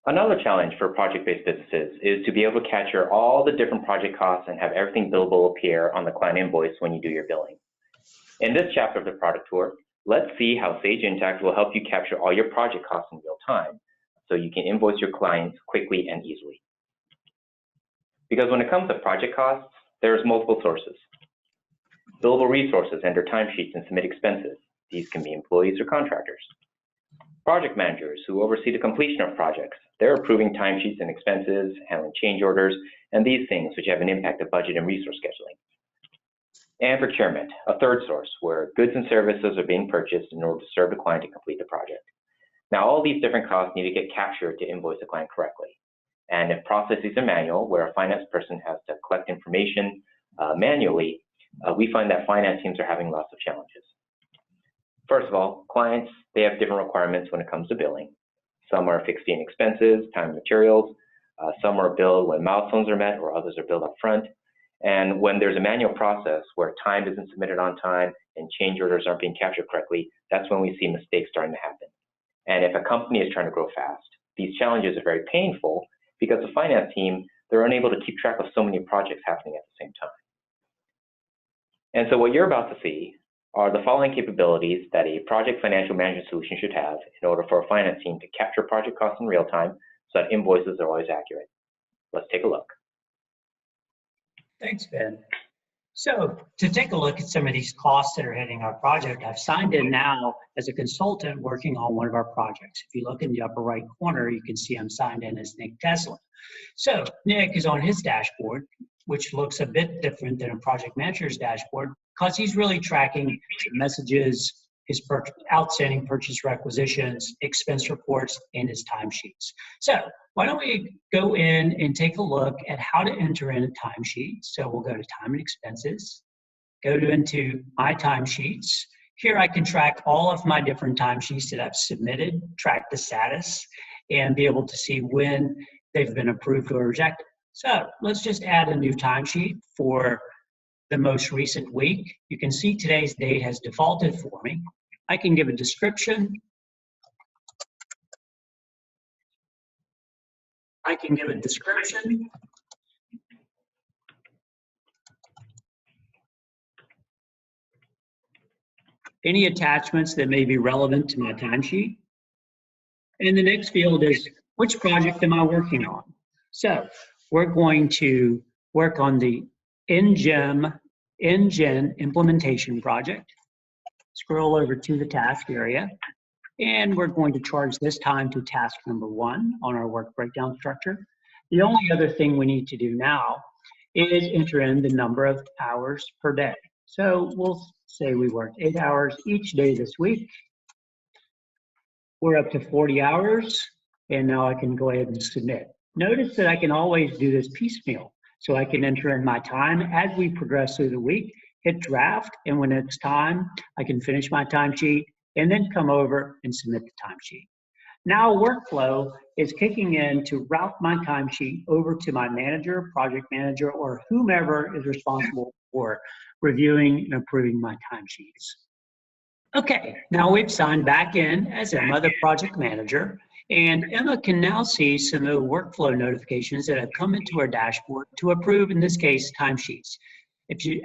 Another challenge for project-based businesses is to be able to capture all the different project costs and have everything billable appear on the client invoice when you do your billing. In this chapter of the product tour, let's see how Sage Intacct will help you capture all your project costs in real time so you can invoice your clients quickly and easily. Because when it comes to project costs, there's multiple sources. Billable resources enter timesheets and submit expenses. These can be employees or contractors. Project managers who oversee the completion of projects. They're approving timesheets and expenses, handling change orders, and these things which have an impact of budget and resource scheduling. And procurement, a third source where goods and services are being purchased in order to serve the client to complete the project. Now, all these different costs need to get captured to invoice the client correctly. And if processes are manual, where a finance person has to collect information manually, we find that finance teams are having lots of challenges. First of all, clients, they have different requirements when it comes to billing. Some are fixed fee and expenses, time and materials. Some are billed when milestones are met, or others are billed up front. And when there's a manual process where time isn't submitted on time and change orders aren't being captured correctly, that's when we see mistakes starting to happen. And if a company is trying to grow fast, these challenges are very painful because the finance team, they're unable to keep track of so many projects happening at the same time. And so what you're about to see are the following capabilities that a project financial management solution should have in order for a finance team to capture project costs in real time so that invoices are always accurate. Let's take a look. Thanks, Ben. So to take a look at some of these costs that are hitting our project, I've signed in now as a consultant working on one of our projects. If you look in the upper right corner, you can see I'm signed in as Nick Tesla. So Nick is on his dashboard, which looks a bit different than a project manager's dashboard because he's really tracking messages, his outstanding purchase requisitions, expense reports, and his timesheets. So why don't we go in and take a look at how to enter in a timesheet. So we'll go to time and expenses, into my timesheets. Here I can track all of my different timesheets that I've submitted, track the status, and be able to see when they've been approved or rejected. So let's just add a new timesheet for the most recent week. You can see today's date has defaulted for me. I can give a description. Any attachments that may be relevant to my timesheet. And the next field is, which project am I working on? So we're going to work on the InGen implementation project. Scroll over to the task area, and we're going to charge this time to task number 1 on our work breakdown structure. The only other thing we need to do now is enter in the number of hours per day. So we'll say we worked 8 hours each day this week. We're up to 40 hours, and now I can go ahead and submit. Notice that I can always do this piecemeal. So I can enter in my time as we progress through the week, hit draft, and when it's time, I can finish my timesheet and then come over and submit the timesheet. Now workflow is kicking in to route my timesheet over to my manager, project manager, or whomever is responsible for reviewing and approving my timesheets. Okay, now we've signed back in as Emma, the project manager, and Emma can now see some of the workflow notifications that have come into our dashboard to approve, in this case, timesheets.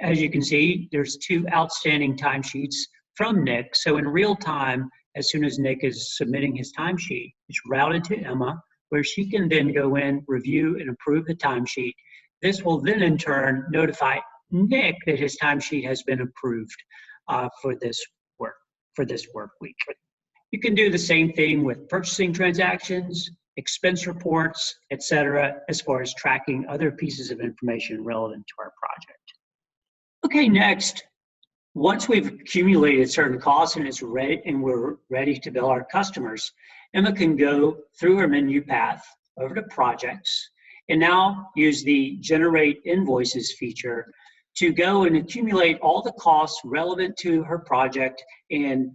As you can see, there's 2 outstanding timesheets from Nick. So in real time, as soon as Nick is submitting his timesheet, it's routed to Emma, where she can then go in, review, and approve the timesheet. This will then in turn notify Nick that his timesheet has been approved for this work week. You can do the same thing with purchasing transactions, expense reports, etc., as far as tracking other pieces of information relevant to our project. Okay, next, once we've accumulated certain costs and it's ready and we're ready to bill our customers, Emma can go through her menu path over to projects and now use the generate invoices feature to go and accumulate all the costs relevant to her project and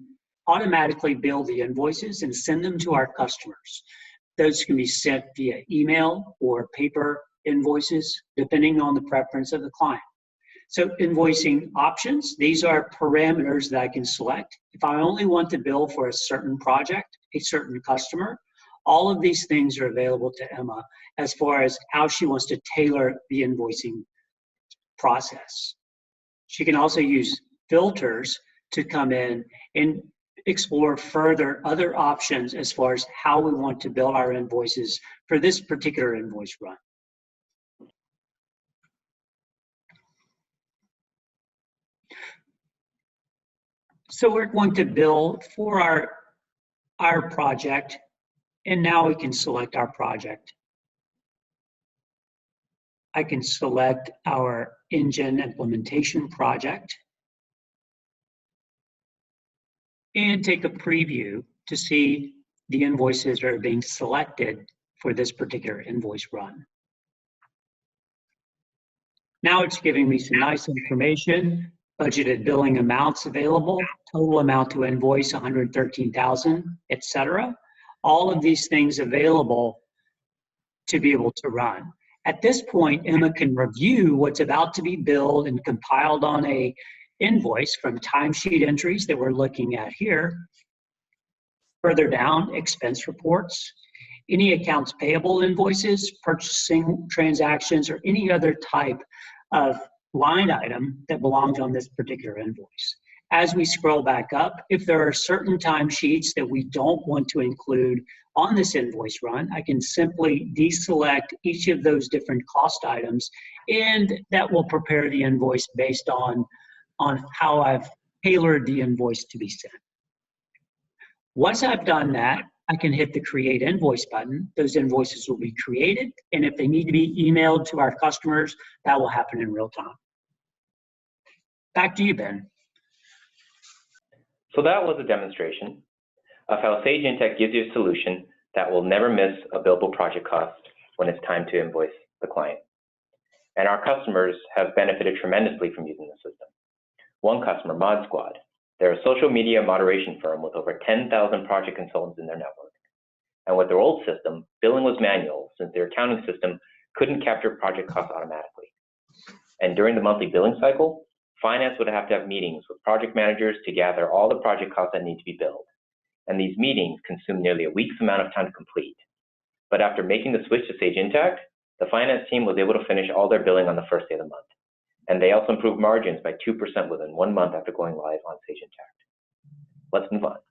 automatically bill the invoices and send them to our customers. Those can be sent via email or paper invoices, depending on the preference of the client. So invoicing options, these are parameters that I can select. If I only want to bill for a certain project, a certain customer, All of these things are available to Emma as far as how she wants to tailor the invoicing process. She can also use filters to come in and explore further other options as far as how we want to build our invoices for this particular invoice run. So we're going to bill for our project, and now we can select our project. I can select our engine implementation project and take a preview to see the invoices that are being selected for this particular invoice run. Now it's giving me some nice information, budgeted billing amounts available, total amount to invoice 113,000, etc. All of these things available to be able to run. At this point, Emma can review what's about to be billed and compiled on a invoice from timesheet entries that we're looking at here. Further down, expense reports, any accounts payable invoices, purchasing transactions, or any other type of line item that belongs on this particular invoice. As we scroll back up, if there are certain timesheets that we don't want to include on this invoice run, I can simply deselect each of those different cost items, and that will prepare the invoice based on how I've tailored the invoice to be sent. Once I've done that, I can hit the Create Invoice button. Those invoices will be created, and if they need to be emailed to our customers, that will happen in real time. Back to you, Ben. So that was a demonstration of how Sage Intacct gives you a solution that will never miss a billable project cost when it's time to invoice the client. And our customers have benefited tremendously from using the system. One customer, Mod Squad, they're a social media moderation firm with over 10,000 project consultants in their network. And with their old system, billing was manual since their accounting system couldn't capture project costs automatically. And during the monthly billing cycle, finance would have to have meetings with project managers to gather all the project costs that need to be billed. And these meetings consume nearly a week's amount of time to complete. But after making the switch to Sage Intacct, the finance team was able to finish all their billing on the first day of the month. And they also improved margins by 2% within 1 month after going live on Sage Intacct. Let's move on.